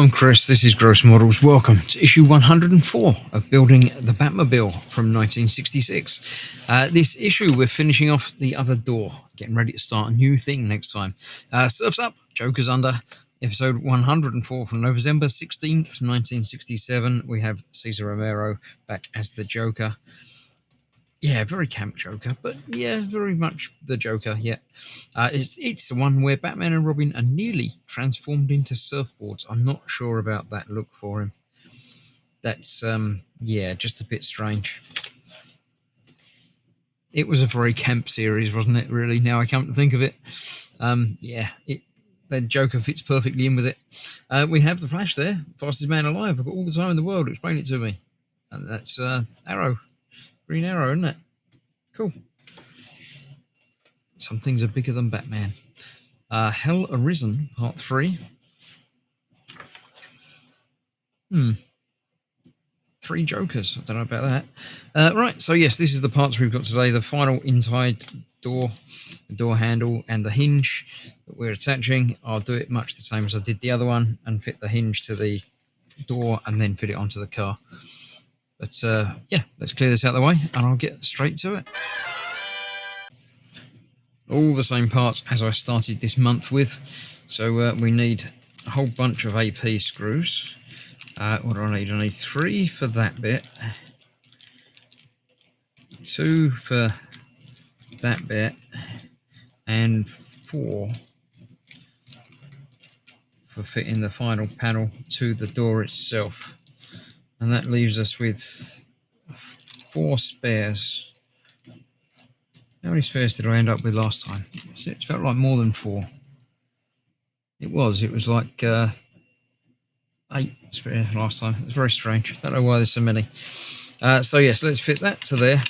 I'm Chris, this is Gross Models. Welcome to issue 104 of Building the Batmobile from 1966. This issue, we're finishing off the other door, getting ready to start a new thing next time. Surf's Up, Joker's Under, episode 104 from November 16th, 1967. We have Cesar Romero back as the Joker. Yeah, very camp Joker, but yeah, very much the Joker, yeah. It's the one where Batman and Robin are nearly transformed into surfboards. I'm not sure about that look for him. That's, just a bit strange. It was a very camp series, wasn't it, really, now I come to think of it. The Joker fits perfectly in with it. We have the Flash there, fastest man alive. I've got all the time in the world to explain it to me. And that's Arrow. Green Arrow, isn't it? Cool. Some things are bigger than Batman. Hell Arisen, Part 3. 3 Jokers. I don't know about that. Right, so yes, this is the parts we've got today. The final inside door, the door handle, and the hinge that we're attaching. I'll do it much the same as I did the other one and fit the hinge to the door and then fit it onto the car. But let's clear this out of the way and I'll get straight to it. All the same parts as I started this month with. So we need a whole bunch of AP screws. What do I need? I need 3 for that bit, 2 for that bit, and 4 for fitting the final panel to the door itself. And that leaves us with 4 spares. How many spares did I end up with last time? It felt like more than 4. It was like 8 spares last time. It was very strange. Don't know why there's so many. So yes, let's fit that to there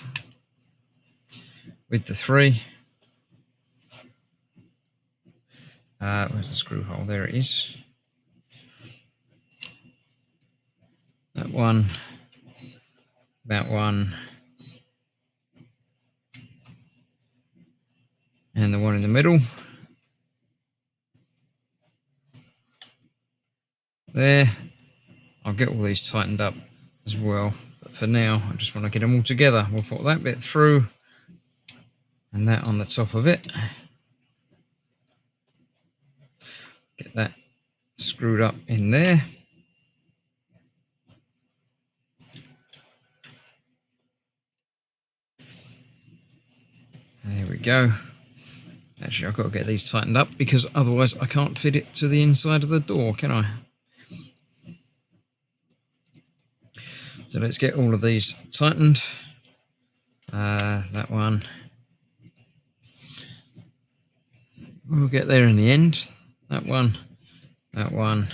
with the 3. Where's the screw hole? There it is. That one. That one. And the one in the middle. There. I'll get all these tightened up as well. But for now, I just want to get them all together. We'll put that bit through and that on the top of it. Get that screwed up in there. There we go. Actually, I've got to get these tightened up because otherwise I can't fit it to the inside of the door, can I? So let's get all of these tightened. That one. We'll get there in the end. That one. That one.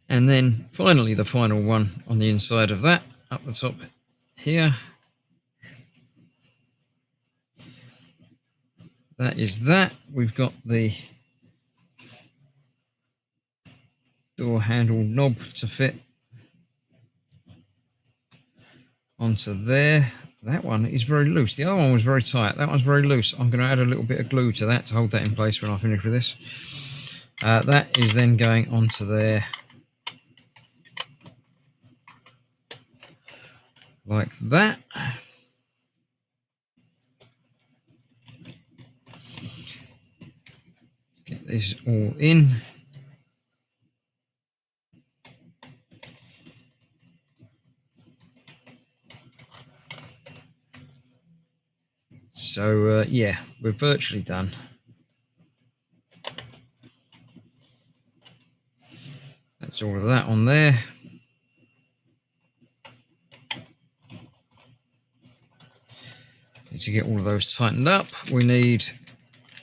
And then finally the final one on the inside of that, up the top here. That is that. We've got the door handle knob to fit onto there. That one is very loose. The other one was very tight. That one's very loose. I'm going to add a little bit of glue to that to hold that in place when I finish with this. That is then going onto there like that. Get this all in. So yeah, we're virtually done. That's all of that on there. Need to get all of those tightened up. We need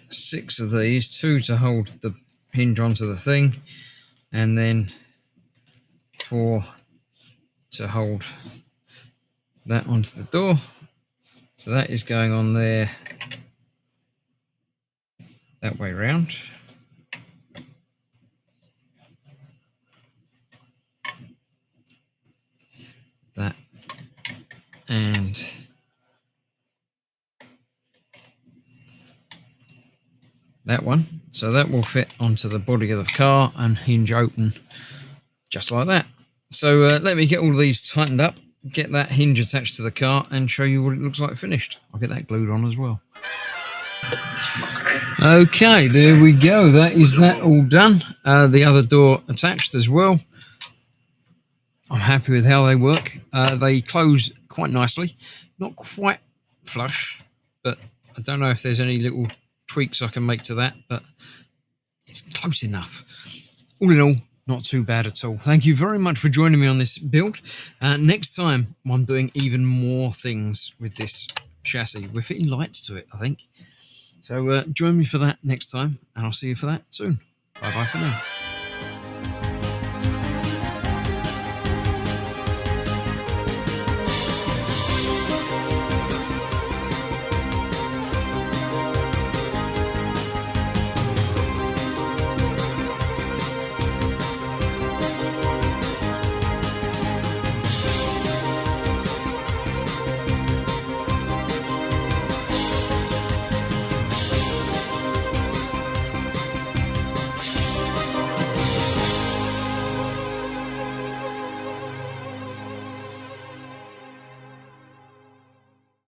6 of these, 2 to hold the hinge onto the thing, and then 4 to hold that onto the door. So that is going on there that way round. That and that one. So that will fit onto the body of the car and hinge open just like that. So let me get all of these tightened up, get that hinge attached to the car and show you what it looks like finished. I'll get that glued on as well. Okay, there we go. That is that all done. The other door attached as well. I'm happy with how they work. They close quite nicely. Not quite flush, but I don't know if there's any little tweaks I can make to that, but it's close enough. All in all, not too bad at all. Thank you very much for joining me on this build. Next time, I'm doing even more things with this chassis. We're fitting lights to it, I think. So join me for that next time, and I'll see you for that soon. Bye-bye for now.